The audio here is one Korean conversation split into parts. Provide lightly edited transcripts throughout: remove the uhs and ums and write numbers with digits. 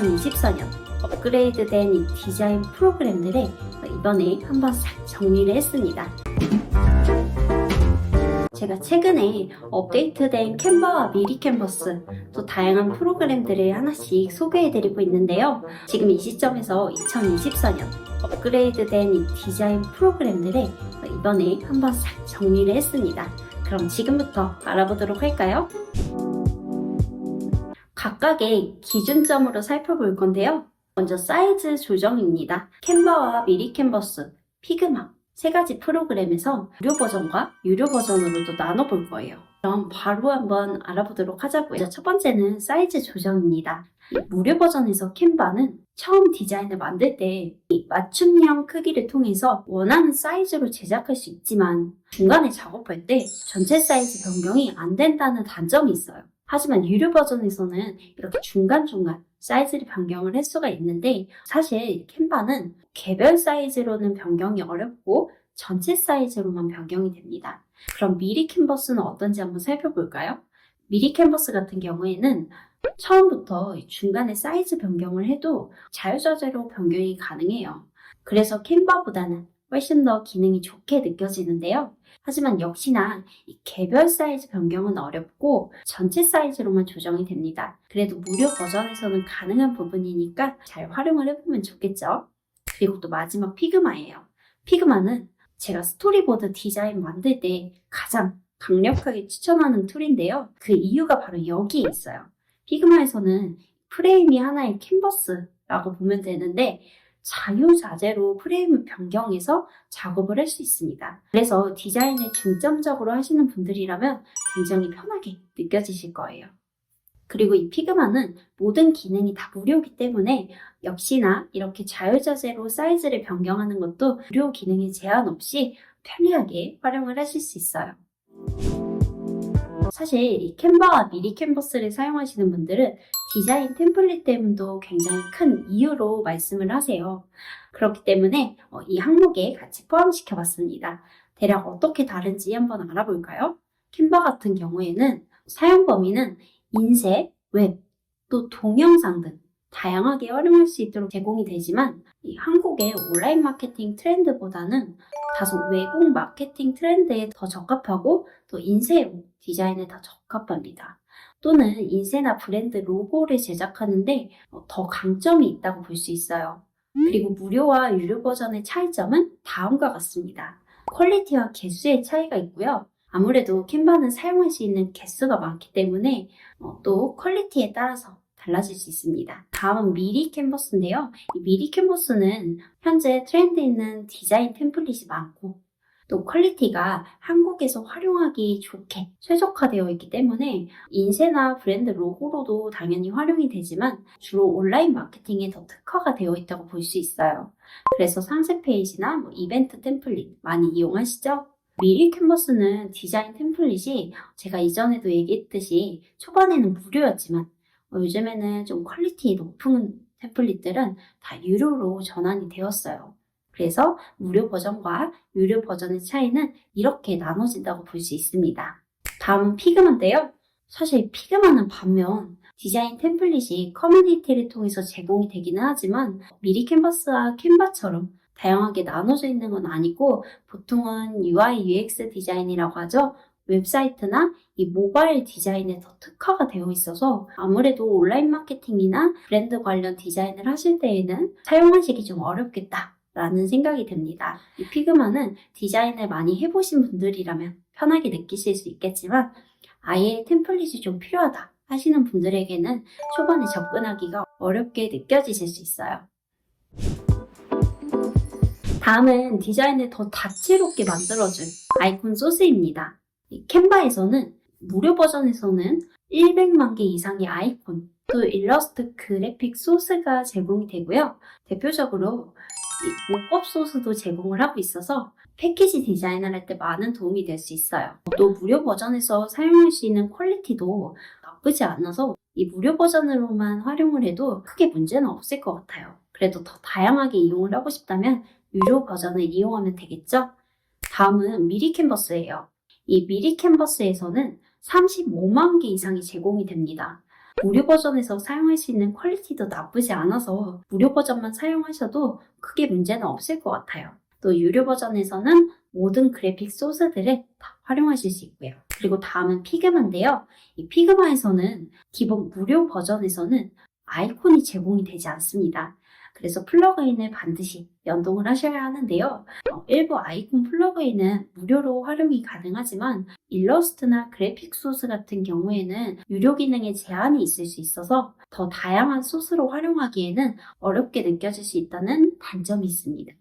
2024년 업그레이드된 이 디자인 프로그램들을 이번에 한번 싹 정리를 했습니다. 제가 최근에 업데이트된 캔버와 미리 캔버스, 또 다양한 프로그램들을 하나씩 소개해드리고 있는데요. 지금 이 시점에서 2024년 업그레이드된 이 디자인 프로그램들을 이번에 한번 싹 정리를 했습니다. 그럼 지금부터 알아보도록 할까요? 각각의 기준점으로 살펴볼 건데요. 먼저 사이즈 조정입니다. 캔버와 미리 캔버스, 피그마 세 가지 프로그램에서 무료 버전과 유료 버전으로도 나눠볼 거예요. 그럼 바로 한번 알아보도록 하자고요. 첫 번째는 사이즈 조정입니다. 무료 버전에서 캔버는 처음 디자인을 만들 때 이 맞춤형 크기를 통해서 원하는 사이즈로 제작할 수 있지만 중간에 작업할 때 전체 사이즈 변경이 안 된다는 단점이 있어요. 하지만 유료 버전에서는 이렇게 중간중간 사이즈를 변경을 할 수가 있는데, 사실 캔버는 개별 사이즈로는 변경이 어렵고 전체 사이즈로만 변경이 됩니다. 그럼 미리 캔버스는 어떤지 한번 살펴볼까요? 미리 캔버스 같은 경우에는 처음부터 중간에 사이즈 변경을 해도 자유자재로 변경이 가능해요. 그래서 캔버보다는 훨씬 더 기능이 좋게 느껴지는데요. 하지만 역시나 이 개별 사이즈 변경은 어렵고 전체 사이즈로만 조정이 됩니다. 그래도 무료 버전에서는 가능한 부분이니까 잘 활용을 해보면 좋겠죠. 그리고 또 마지막 피그마예요. 피그마는 제가 스토리보드 디자인 만들 때 가장 강력하게 추천하는 툴인데요. 그 이유가 바로 여기에 있어요. 피그마에서는 프레임이 하나의 캔버스라고 보면 되는데 자유자재로 프레임을 변경해서 작업을 할 수 있습니다. 그래서 디자인을 중점적으로 하시는 분들이라면 굉장히 편하게 느껴지실 거예요. 그리고 이 피그마는 모든 기능이 다 무료이기 때문에 역시나 이렇게 자유자재로 사이즈를 변경하는 것도 무료 기능에 제한 없이 편리하게 활용을 하실 수 있어요. 사실 이 캔버와 미리 캔버스를 사용하시는 분들은 디자인 템플릿 때문도 굉장히 큰 이유로 말씀을 하세요. 그렇기 때문에 이 항목에 같이 포함시켜 봤습니다. 대략 어떻게 다른지 한번 알아볼까요? 캔버 같은 경우에는 사용 범위는 인쇄, 웹, 또 동영상 등 다양하게 활용할 수 있도록 제공이 되지만 이 한국의 온라인 마케팅 트렌드보다는 다소 외국 마케팅 트렌드에 더 적합하고 또 인쇄용 디자인에 더 적합합니다. 또는 인쇄나 브랜드 로고를 제작하는데 더 강점이 있다고 볼 수 있어요. 그리고 무료와 유료 버전의 차이점은 다음과 같습니다. 퀄리티와 개수의 차이가 있고요. 아무래도 캔버는 사용할 수 있는 개수가 많기 때문에 또 퀄리티에 따라서 달라질 수 있습니다. 다음은 미리 캔버스인데요. 이 미리 캔버스는 현재 트렌드에 있는 디자인 템플릿이 많고 또 퀄리티가 한국에서 활용하기 좋게 최적화되어 있기 때문에 인쇄나 브랜드 로고로도 당연히 활용이 되지만 주로 온라인 마케팅에 더 특화가 되어 있다고 볼 수 있어요. 그래서 상세 페이지나 이벤트 템플릿 많이 이용하시죠? 미리 캔버스는 디자인 템플릿이 제가 이전에도 얘기했듯이 초반에는 무료였지만 요즘에는 좀 퀄리티 높은 템플릿들은 다 유료로 전환이 되었어요. 그래서 무료 버전과 유료 버전의 차이는 이렇게 나눠진다고 볼 수 있습니다. 다음은 피그마인데요. 사실 피그마는 반면 디자인 템플릿이 커뮤니티를 통해서 제공이 되기는 하지만 미리 캔버스와 캔버처럼 다양하게 나눠져 있는 건 아니고 보통은 UI, UX 디자인이라고 하죠. 웹사이트나 이 모바일 디자인에 더 특화가 되어 있어서 아무래도 온라인 마케팅이나 브랜드 관련 디자인을 하실 때에는 사용하시기 좀 어렵겠다라는 생각이 듭니다. 이 피그마는 디자인을 많이 해보신 분들이라면 편하게 느끼실 수 있겠지만 아예 템플릿이 좀 필요하다 하시는 분들에게는 초반에 접근하기가 어렵게 느껴지실 수 있어요. 다음은 디자인을 더 다채롭게 만들어준 아이콘 소스입니다. 이 캔버에서는 무료 버전에서는 100만 개 이상의 아이콘, 또 일러스트 그래픽 소스가 제공이 되고요. 대표적으로 이 목법 소스도 제공을 하고 있어서 패키지 디자인을 할 때 많은 도움이 될 수 있어요. 또 무료 버전에서 사용할 수 있는 퀄리티도 나쁘지 않아서 이 무료 버전으로만 활용을 해도 크게 문제는 없을 것 같아요. 그래도 더 다양하게 이용을 하고 싶다면 유료 버전을 이용하면 되겠죠? 다음은 미리 캔버스예요. 이 미리 캔버스에서는 35만 개 이상이 제공이 됩니다. 무료 버전에서 사용할 수 있는 퀄리티도 나쁘지 않아서 무료 버전만 사용하셔도 크게 문제는 없을 것 같아요. 또 유료 버전에서는 모든 그래픽 소스들을 다 활용하실 수 있고요. 그리고 다음은 피그마인데요. 이 피그마에서는 기본 무료 버전에서는 아이콘이 제공이 되지 않습니다. 그래서 플러그인을 반드시 연동을 하셔야 하는데요. 일부 아이콘 플러그인은 무료로 활용이 가능하지만 일러스트나 그래픽 소스 같은 경우에는 유료 기능에 제한이 있을 수 있어서 더 다양한 소스로 활용하기에는 어렵게 느껴질 수 있다는 단점이 있습니다.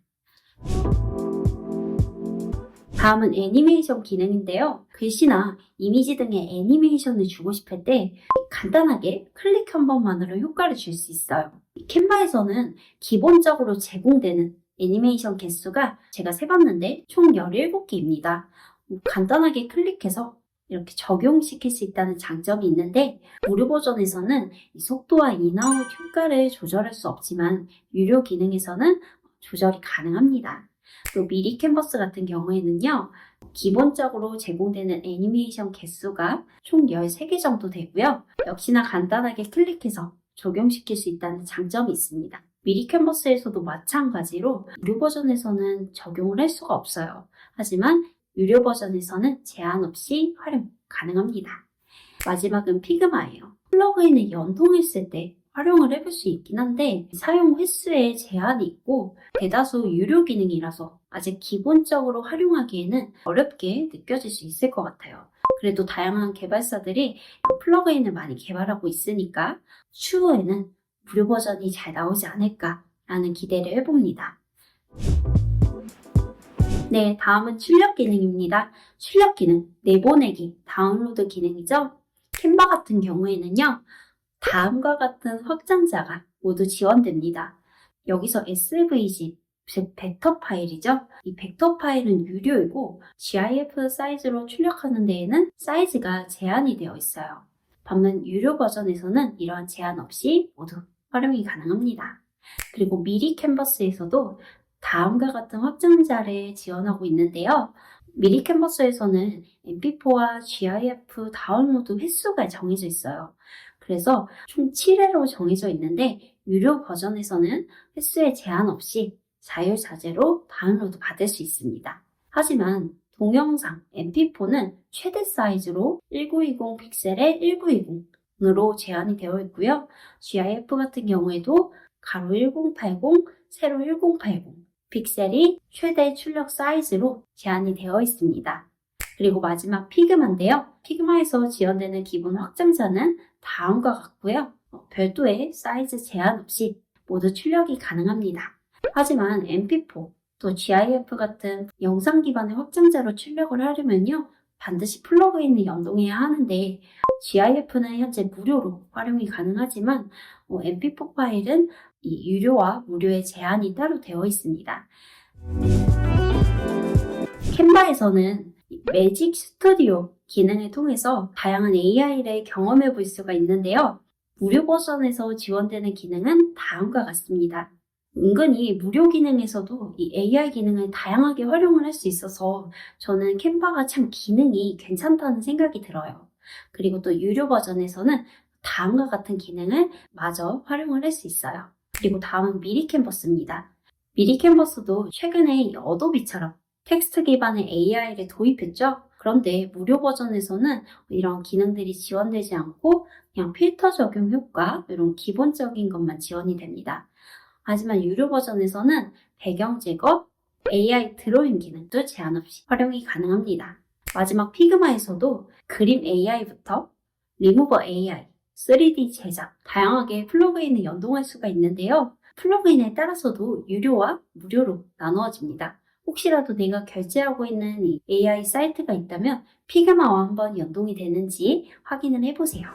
다음은 애니메이션 기능인데요. 글씨나 이미지 등의 애니메이션을 주고 싶을 때 간단하게 클릭 한 번만으로 효과를 줄 수 있어요. 캔바에서는 기본적으로 제공되는 애니메이션 개수가 제가 세봤는데 총 17개입니다. 간단하게 클릭해서 이렇게 적용시킬 수 있다는 장점이 있는데 무료 버전에서는 이 속도와 인아웃 효과를 조절할 수 없지만 유료 기능에서는 조절이 가능합니다. 또 미리 캔버스 같은 경우에는요, 기본적으로 제공되는 애니메이션 개수가 총 13개 정도 되고요. 역시나 간단하게 클릭해서 적용시킬 수 있다는 장점이 있습니다. 미리 캔버스에서도 마찬가지로 무료 버전에서는 적용을 할 수가 없어요. 하지만 유료 버전에서는 제한 없이 활용 가능합니다. 마지막은 피그마예요. 플러그인을 연동했을 때 활용을 해볼 수 있긴 한데 사용 횟수에 제한이 있고 대다수 유료 기능이라서 아직 기본적으로 활용하기에는 어렵게 느껴질 수 있을 것 같아요. 그래도 다양한 개발사들이 플러그인을 많이 개발하고 있으니까 추후에는 무료 버전이 잘 나오지 않을까라는 기대를 해봅니다. 네, 다음은 출력 기능입니다. 출력 기능, 내보내기, 다운로드 기능이죠. 캔바 같은 경우에는요, 다음과 같은 확장자가 모두 지원됩니다. 여기서 SVG, 즉 벡터 파일이죠. 이 벡터 파일은 유료이고 GIF 사이즈로 출력하는 데에는 사이즈가 제한이 되어 있어요. 반면 유료 버전에서는 이러한 제한 없이 모두 활용이 가능합니다. 그리고 미리 캔버스에서도 다음과 같은 확장자를 지원하고 있는데요. 미리 캔버스에서는 MP4와 GIF 다운로드 횟수가 정해져 있어요. 그래서 총 7회로 정해져 있는데 유료 버전에서는 횟수에 제한 없이 자유자재로 다운로드 받을 수 있습니다. 하지만 동영상 MP4는 최대 사이즈로 1920 픽셀에 1920으로 제한이 되어 있고요. GIF 같은 경우에도 가로 1080, 세로 1080 픽셀이 최대 출력 사이즈로 제한이 되어 있습니다. 그리고 마지막 피그마인데요. 피그마에서 지원되는 기본 확장자는 다음과 같고요. 별도의 사이즈 제한 없이 모두 출력이 가능합니다. 하지만 MP4, 또 GIF 같은 영상 기반의 확장자로 출력을 하려면요. 반드시 플러그인을 연동해야 하는데 GIF는 현재 무료로 활용이 가능하지만 MP4 파일은 이 유료와 무료의 제한이 따로 되어 있습니다. 캔바에서는 매직 스튜디오 기능을 통해서 다양한 AI를 경험해 볼 수가 있는데요. 무료 버전에서 지원되는 기능은 다음과 같습니다. 은근히 무료 기능에서도 이 AI 기능을 다양하게 활용을 할 수 있어서 저는 캔바가 참 기능이 괜찮다는 생각이 들어요. 그리고 또 유료 버전에서는 다음과 같은 기능을 마저 활용을 할 수 있어요. 그리고 다음은 미리 캔버스입니다. 미리 캔버스도 최근에 어도비처럼 텍스트 기반의 AI를 도입했죠. 그런데 무료 버전에서는 이런 기능들이 지원되지 않고 그냥 필터 적용 효과 이런 기본적인 것만 지원이 됩니다. 하지만 유료 버전에서는 배경 제거, AI 드로잉 기능도 제한 없이 활용이 가능합니다. 마지막 피그마에서도 그림 AI부터 리무버 AI, 3D 제작, 다양하게 플러그인을 연동할 수가 있는데요. 플러그인에 따라서도 유료와 무료로 나누어집니다. 혹시라도 내가 결제하고 있는 이 AI 사이트가 있다면 피그마와 한번 연동이 되는지 확인을 해보세요.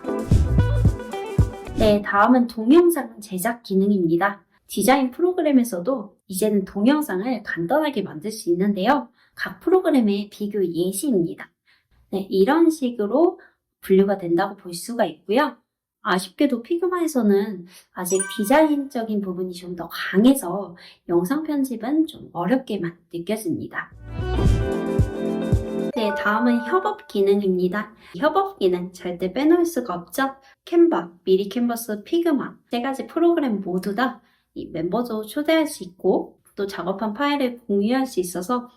네, 다음은 동영상 제작 기능입니다. 디자인 프로그램에서도 이제는 동영상을 간단하게 만들 수 있는데요. 각 프로그램의 비교 예시입니다. 네, 이런 식으로 분류가 된다고 볼 수가 있고요. 아쉽게도 피그마에서는 아직 디자인적인 부분이 좀 더 강해서 영상 편집은 좀 어렵게만 느껴집니다. 네, 네, 다음은 협업 기능입니다. 협업 기능 절대 빼놓을 수가 없죠. 캔바, 미리 캔버스, 피그마 세 가지 프로그램 모두 다 이 멤버도 초대할 수 있고 또 작업한 파일을 공유할 수 있어서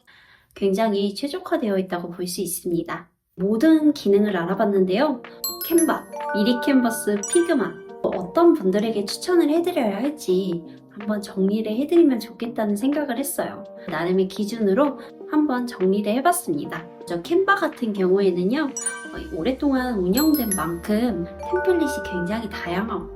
굉장히 최적화되어 있다고 볼 수 있습니다. 모든 기능을 알아봤는데요. 캔바, 미리 캔버스, 피그마 어떤 분들에게 추천을 해드려야 할지 한번 정리를 해드리면 좋겠다는 생각을 했어요. 나름의 기준으로 한번 정리를 해봤습니다. 저 캔바 같은 경우에는요, 오랫동안 운영된 만큼 템플릿이 굉장히 다양하고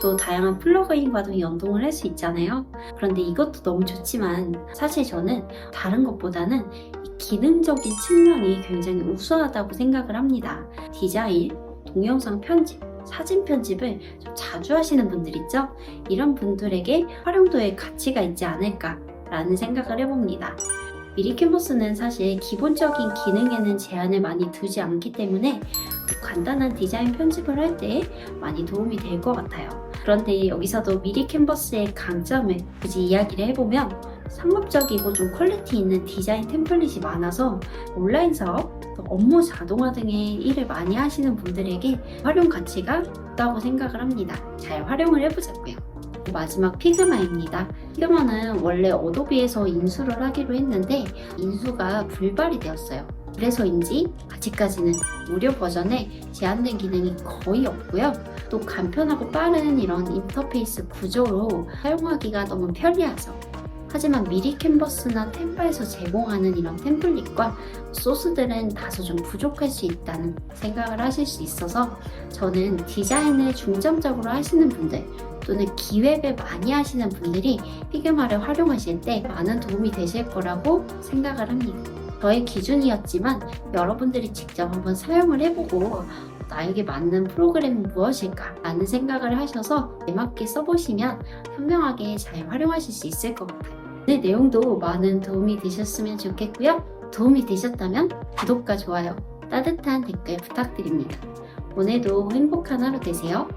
또 다양한 플러그인과도 연동을 할 수 있잖아요. 그런데 이것도 너무 좋지만 사실 저는 다른 것보다는 이 기능적인 측면이 굉장히 우수하다고 생각을 합니다. 디자인, 동영상 편집, 사진 편집을 좀 자주 하시는 분들 있죠? 이런 분들에게 활용도의 가치가 있지 않을까라는 생각을 해봅니다. 미리 캔버스는 사실 기본적인 기능에는 제한을 많이 두지 않기 때문에 간단한 디자인 편집을 할 때 많이 도움이 될 것 같아요. 그런데 여기서도 미리 캔버스의 강점을 굳이 이야기를 해보면 상업적이고 좀 퀄리티 있는 디자인 템플릿이 많아서 온라인 사업, 또 업무 자동화 등의 일을 많이 하시는 분들에게 활용 가치가 있다고 생각을 합니다. 잘 활용을 해보자고요. 마지막 피그마입니다. 피그마는 원래 어도비에서 인수를 하기로 했는데 인수가 불발이 되었어요. 그래서인지 아직까지는 무료 버전에 제한된 기능이 거의 없고요. 또 간편하고 빠른 이런 인터페이스 구조로 사용하기가 너무 편리하죠. 하지만 미리 캔버스나 템바에서 제공하는 이런 템플릿과 소스들은 다소 좀 부족할 수 있다는 생각을 하실 수 있어서 저는 디자인을 중점적으로 하시는 분들 또는 기획을 많이 하시는 분들이 피그마를 활용하실 때 많은 도움이 되실 거라고 생각을 합니다. 저의 기준이었지만 여러분들이 직접 한번 사용을 해보고 나에게 맞는 프로그램은 무엇일까 라는 생각을 하셔서 알맞게 써보시면 현명하게 잘 활용하실 수 있을 것 같아요. 네, 내용도 많은 도움이 되셨으면 좋겠고요. 도움이 되셨다면 구독과 좋아요, 따뜻한 댓글 부탁드립니다. 오늘도 행복한 하루 되세요.